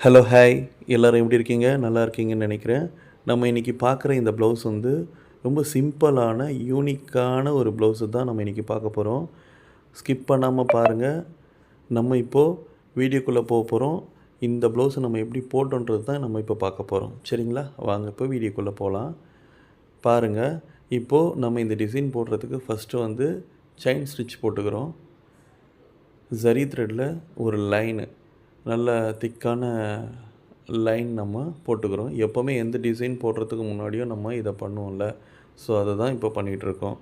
Hello hi எல்லோரும் எப்படி இருக்கீங்க? நல்லா இருக்கீங்கன்னு நினைக்கிறேன். நம்ம இன்றைக்கி பார்க்குற இந்த ப்ளவுஸ் வந்து ரொம்ப சிம்பிளான, யூனிக்கான ஒரு ப்ளவுஸு தான் நம்ம இன்றைக்கி பார்க்க போகிறோம். ஸ்கிப் பண்ணாமல் பாருங்கள். நம்ம இப்போது வீடியோக்குள்ளே போகிறோம். இந்த ப்ளவுஸை நம்ம எப்படி போட்டோன்றது தான் நம்ம இப்போ பார்க்க போகிறோம். சரிங்களா? வாங்க இப்போ வீடியோக்குள்ளே போகலாம். பாருங்கள், இப்போது நம்ம இந்த டிசைன் போடுறதுக்கு ஃபஸ்ட்டு வந்து செயின் ஸ்டிச் போட்டுக்கிறோம். ஜரி த்ரெட்டில் ஒரு லைனு நல்ல திக்கான லைன் நம்ம போட்டுக்கிறோம். எப்போவுமே எந்த டிசைன் போடுறதுக்கு முன்னாடியும் நம்ம இதை பண்ணுவோம்ல. ஸோ அதை தான் இப்போ பண்ணிகிட்ருக்கோம்.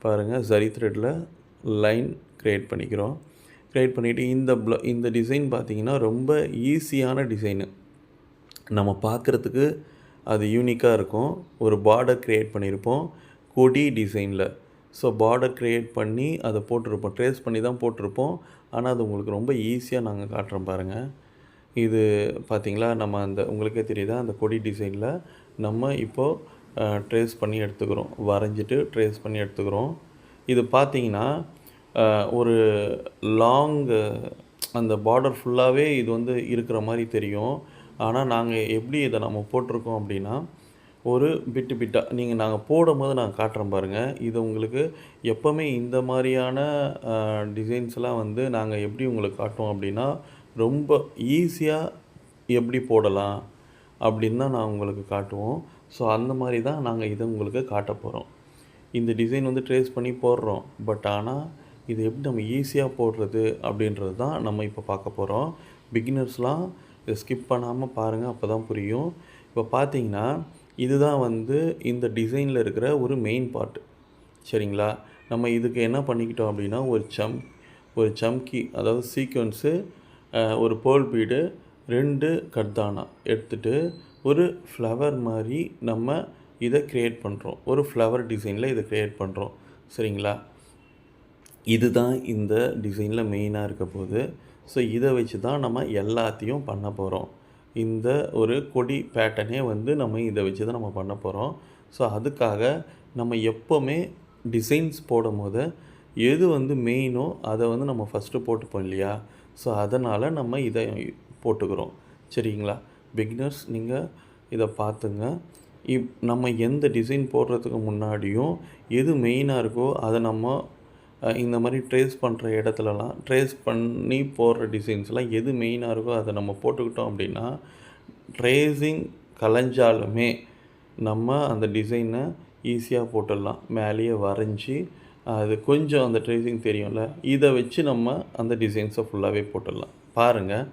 பாருங்கள், ஜரி த்ரெட்டில் லைன் க்ரியேட் பண்ணிக்கிறோம். க்ரியேட் பண்ணிவிட்டு இந்த டிசைன் பார்த்திங்கன்னா ரொம்ப ஈஸியான டிசைனு. நம்ம பார்க்குறதுக்கு அது யூனிக்காக இருக்கும். ஒரு பார்டர் க்ரியேட் பண்ணியிருப்போம் கொடி டிசைனில். ஸோ பார்டர் க்ரியேட் பண்ணி அதை போட்டிருப்போம். ட்ரேஸ் பண்ணி தான் போட்டிருப்போம். ஆனால் அது உங்களுக்கு ரொம்ப ஈஸியாக நாங்கள் காட்டுறோம் பாருங்கள். இது பார்த்திங்களா, நம்ம அந்த உங்களுக்கே தெரியுதா, அந்த கொடி டிசைனில் நம்ம இப்போது ட்ரேஸ் பண்ணி எடுத்துக்கிறோம். வரைஞ்சிட்டு ட்ரேஸ் பண்ணி எடுத்துக்கிறோம். இது பார்த்திங்கன்னா ஒரு லாங் அந்த பார்டர் ஃபுல்லாகவே இது வந்து இருக்கிற மாதிரி தெரியும். ஆனால் நாங்கள் எப்படி இதை நம்ம போட்டிருக்கோம் அப்படின்னா, ஒரு பிட்டாக நாங்கள் போடும்போது நான் காட்டுறேன் பாருங்கள். இது உங்களுக்கு எப்போவுமே இந்த மாதிரியான டிசைன்ஸ்லாம் வந்து நாங்கள் எப்படி உங்களுக்கு காட்டுவோம் அப்படின்னா, ரொம்ப ஈஸியாக எப்படி போடலாம் அப்படின்னு தான் நான் உங்களுக்கு காட்டுவோம். ஸோ அந்த மாதிரி தான் நாங்கள் இதை உங்களுக்கு காட்ட போகிறோம். இந்த டிசைன் வந்து ட்ரேஸ் பண்ணி போடுறோம். பட் ஆனால் இது எப்படி நம்ம ஈஸியாக போடுறது அப்படின்றது தான் நம்ம இப்போ பார்க்க போகிறோம். பிகினர்ஸ்லாம் இதை ஸ்கிப் பண்ணாமல் பாருங்கள், அப்போ தான் புரியும். இப்போ பார்த்தீங்கன்னா, இதுதான் வந்து இந்த டிசைனில் இருக்கிற ஒரு மெயின் பார்ட்டு. சரிங்களா? நம்ம இதுக்கு என்ன பண்ணிக்கிட்டோம் அப்படின்னா, ஒரு சம்கி அதாவது சீக்வன்ஸு, ஒரு பேர்ல் பீடு, 2 கர்தானா எடுத்துகிட்டு ஒரு ஃப்ளவர் மாதிரி நம்ம இதை க்ரியேட் பண்ணுறோம். ஒரு ஃப்ளவர் டிசைனில் இதை க்ரியேட் பண்ணுறோம். சரிங்களா? இதுதான் இந்த டிசைனில் மெயினாக இருக்க போகுது. ஸோ இதை வச்சு தான் நம்ம எல்லாத்தையும் பண்ண போகிறோம். இந்த ஒரு கொடி பேட்டர்னே வந்து நம்ம இதை வச்சு தான் நம்ம பண்ண போகிறோம். ஸோ அதுக்காக நம்ம எப்போவுமே டிசைன்ஸ் போடும்போது எது வந்து மெயினோ அதை வந்து நம்ம ஃபஸ்ட்டு போட்டுப்போம் இல்லையா? ஸோ அதனால் நம்ம இதை போட்டுக்கிறோம். சரிங்களா? பிகினர்ஸ் நீங்கள் இதை பார்த்துங்க. நம்ம எந்த டிசைன் போடுறதுக்கு முன்னாடியும் எது மெயினாக இருக்கோ அதை நம்ம இந்த மாதிரி ட்ரேஸ் பண்ணுற இடத்துலலாம் ட்ரேஸ் பண்ணி போடுற டிசைன்ஸ்லாம் எது மெயினாக இருக்கோ அதை நம்ம போட்டுக்கிட்டோம் அப்படின்னா, ட்ரேஸிங் கலைஞ்சாலுமே நம்ம அந்த டிசைனை ஈஸியாக போட்டுடலாம். மேலேயே வரைஞ்சி அது கொஞ்சம் அந்த ட்ரேஸிங் தெரியும்ல, இதை வச்சு நம்ம அந்த டிசைன்ஸை ஃபுல்லாகவே போட்டுடலாம். பாருங்கள்,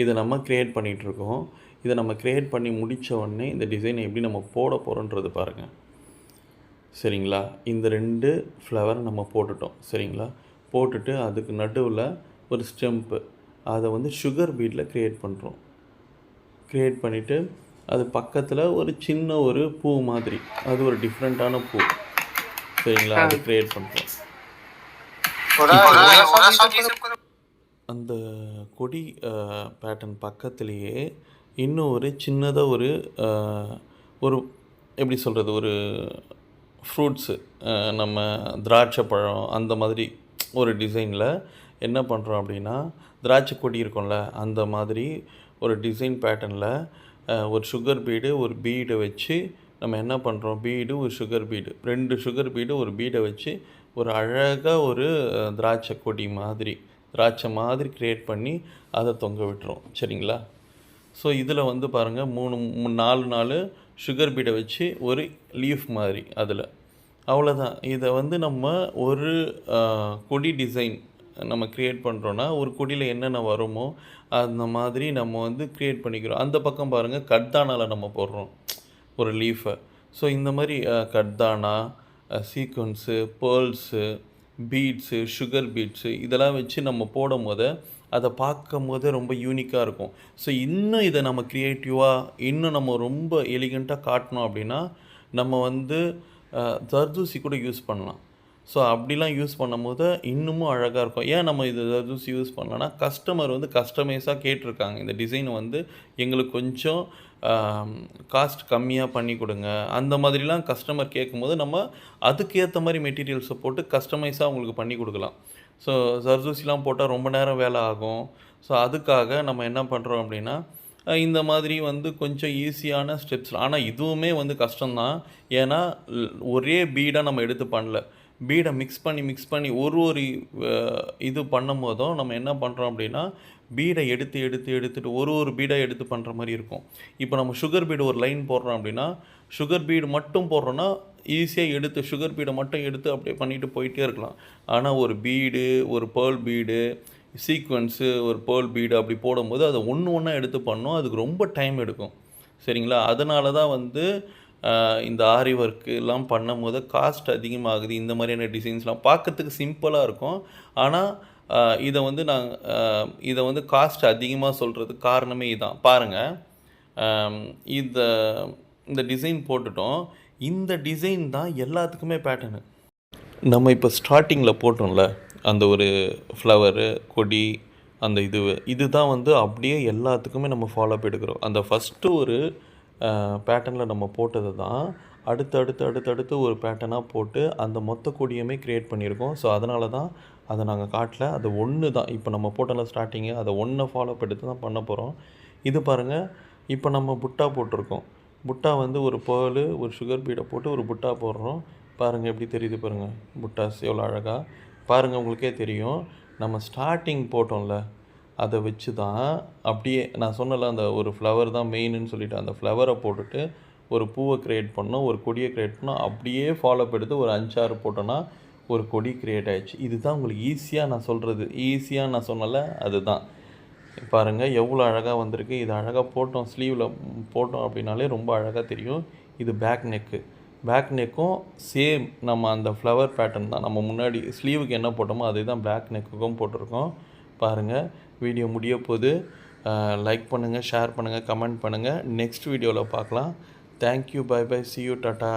இதை நம்ம க்ரியேட் பண்ணிகிட்ருக்கோம். இதை நம்ம க்ரியேட் பண்ணி முடித்த உடனே இந்த டிசைனை எப்படி நம்ம போட போகிறோன்றது பாருங்கள். சரிங்களா? இந்த 2 ஃப்ளவர் நம்ம போட்டுட்டோம். சரிங்களா? போட்டுட்டு அதுக்கு நடுவில் ஒரு ஸ்டெம்ப்பு, அதை வந்து சுகர் பீடில் க்ரியேட் பண்ணுறோம். க்ரியேட் பண்ணிவிட்டு அது பக்கத்தில் ஒரு சின்ன ஒரு பூ மாதிரி, அது ஒரு டிஃப்ரெண்ட்டான பூ. சரிங்களா? அது க்ரியேட் பண்ணுறோம். அந்த கொடி பேட்டர்ன் பக்கத்துலேயே இன்னும் ஒரு சின்னதாக ஒரு எப்படி சொல்கிறது, ஒரு ஃப்ரூட்ஸு, நம்ம திராட்சை பழம் அந்த மாதிரி ஒரு டிசைனில் என்ன பண்ணுறோம் அப்படின்னா, திராட்சை கொடி இருக்கும்ல அந்த மாதிரி ஒரு டிசைன் பேட்டர்னில் ஒரு சுகர் பீடு, ஒரு பீடை வச்சு நம்ம என்ன பண்ணுறோம், பீடு, ஒரு சுகர் பீடு, 2 சுகர் பீடு, ஒரு பீடை வச்சு ஒரு அழகாக ஒரு திராட்சை கொடி மாதிரி, திராட்சை மாதிரி க்ரியேட் பண்ணி அதை தொங்க விட்டுறோம். சரிங்களா? ஸோ இதில் வந்து பாருங்கள், 4 சுகர் பீடை வச்சு ஒரு லீஃப் மாதிரி அதில், அவ்வளோதான். இதை வந்து நம்ம ஒரு கொடி டிசைன் நம்ம க்ரியேட் பண்ணுறோன்னா, ஒரு கொடியில் என்னென்ன வருமோ அந்த மாதிரி நம்ம வந்து க்ரியேட் பண்ணிக்கிறோம். அந்த பக்கம் பாருங்கள், கர்தானாவில் நம்ம போடுறோம் ஒரு லீஃபை. ஸோ இந்த மாதிரி கர்தானா, sequins, pearls, beads, sugar beads இதெல்லாம் வச்சு நம்ம போடும் போது அதை பார்க்கும் போது ரொம்ப யூனிக்காக இருக்கும். ஸோ இன்னும் இதை நம்ம க்ரியேட்டிவாக, இன்னும் நம்ம ரொம்ப எலிகண்ட்டாக காட்டணும் அப்படின்னா, நம்ம வந்து ஜர்தோசி கூட யூஸ் பண்ணலாம். ஸோ அப்படிலாம் யூஸ் பண்ணும்போது இன்னமும் அழகாக இருக்கும். ஏன் நம்ம இது ஜர்தோசி யூஸ் பண்ணலான்னா, கஸ்டமர் வந்து கஸ்டமைஸாக கேட்டிருக்காங்க. இந்த டிசைன் வந்து எங்களுக்கு கொஞ்சம் காஸ்ட் கம்மியாக பண்ணி கொடுங்க, அந்த மாதிரிலாம் கஸ்டமர் கேட்கும்போது நம்ம அதுக்கேற்ற மாதிரி மெட்டீரியல்ஸை போட்டு கஸ்டமைஸாக அவங்களுக்கு பண்ணி கொடுக்கலாம். ஸோ ஜர்தோசிலாம் போட்டால் ரொம்ப நேரம் வேலை ஆகும். ஸோ அதுக்காக நம்ம என்ன பண்ணுறோம் அப்படின்னா, இந்த மாதிரி வந்து கொஞ்சம் ஈஸியான ஸ்டெப்ஸ். ஆனால் இதுவுமே வந்து கஷ்டம்தான். ஏன்னா ஒரே பீடாக நம்ம எடுத்து பண்ணல. பீடை மிக்ஸ் பண்ணி ஒரு இது பண்ணும்போதும் நம்ம என்ன பண்ணுறோம் அப்படின்னா, பீடை எடுத்துட்டு ஒரு பீடா எடுத்து பண்ணுற மாதிரி இருக்கும். இப்போ நம்ம சுகர் பீடு ஒரு லைன் போடுறோம் அப்படின்னா, சுகர் பீடு மட்டும் போடுறோன்னா ஈஸியாக எடுத்து சுகர் பீடை மட்டும் எடுத்து அப்படியே பண்ணிட்டு போயிட்டே இருக்கலாம். ஆனால் ஒரு பீடு, ஒரு பேர்ல் பீடு, சீக்வென்ஸு, ஒரு பேர்ல் பீடு அப்படி போடும்போது அதை ஒன்றா எடுத்து பண்ணணும். அதுக்கு ரொம்ப டைம் எடுக்கும். சரிங்களா? அதனால தான் வந்து இந்த ஆரி ஒர்க்கு எல்லாம் பண்ணும்போது காஸ்ட் அதிகமாகுது. இந்த மாதிரியான டிசைன்ஸ்லாம் பார்க்கறதுக்கு சிம்பிளாக இருக்கும். ஆனால் இதை வந்து காஸ்ட் அதிகமாக சொல்கிறதுக்கு காரணமே இதான். பாருங்கள், இந்த இந்த டிசைன் போட்டுட்டோம். இந்த டிசைன் தான் எல்லாத்துக்குமே பேட்டர்னு. நம்ம இப்போ ஸ்டார்டிங்கில் போட்டோம்ல, அந்த ஒரு ஃப்ளவரு, கொடி, அந்த இதுதான் வந்து அப்படியே எல்லாத்துக்குமே நம்ம ஃபாலோ அப் எடுக்கிறோம். அந்த ஃபஸ்ட்டு ஒரு பேட்டர்னில் நம்ம போட்டது தான் அடுத்து ஒரு பேட்டர்னாக போட்டு அந்த மொத்த கொடியுமே க்ரியேட் பண்ணியிருக்கோம். ஸோ அதனால தான் அதை நாங்கள் காட்டல. அது ஒன்று தான். இப்போ நம்ம போட்டோம்ல ஸ்டார்டிங்கு, அதை ஒன்றை ஃபாலோ அப் எடுத்து தான் பண்ண போகிறோம். இது பாருங்கள், இப்போ நம்ம புட்டா போட்டிருக்கோம். புட்டா வந்து ஒரு பேர்லு, ஒரு சுகர் பீடை போட்டு ஒரு புட்டா போடுறோம். பாருங்கள் எப்படி தெரியுது பாருங்கள், புட்டாஸ் எவ்வளோ அழகாக. பாருங்கள், உங்களுக்கே தெரியும். நம்ம ஸ்டார்டிங் போட்டோம்ல, அதை வச்சு தான் அப்படியே நான் சொன்னல, அந்த ஒரு ஃப்ளவர் தான் மெயின்னு சொல்லிவிட்டு அந்த ஃப்ளவரை போட்டுட்டு ஒரு பூவை க்ரியேட் பண்ணோம், ஒரு கொடியை க்ரியேட் பண்ணோம். அப்படியே ஃபாலோ எடுத்து ஒரு 5-6 போட்டோன்னா ஒரு கொடி க்ரியேட் ஆகிடுச்சு. இதுதான் உங்களுக்கு ஈஸியாக நான் சொல்கிறது. ஈஸியாக நான் சொன்னல, அதுதான். பாருங்கள் எவ்வளோ அழகாக வந்திருக்கு. இது அழகாக போட்டோம், ஸ்லீவில் போட்டோம் அப்படின்னாலே ரொம்ப அழகாக தெரியும். இது பேக் நெக்கு. பேக் நெக்கும் சேம் நம்ம அந்த ஃப்ளவர் பேட்டர்ன் தான். நம்ம முன்னாடி ஸ்லீவுக்கு என்ன போட்டோமோ அதே தான் பேக் நெக்குக்கும் போட்டிருக்கோம். பாருங்கள், வீடியோ முடிய போது. லைக் பண்ணுங்கள், ஷேர் பண்ணுங்கள், கமெண்ட் பண்ணுங்கள். நெக்ஸ்ட் வீடியோவில் பார்க்கலாம். Thank you, bye bye, see you, tata.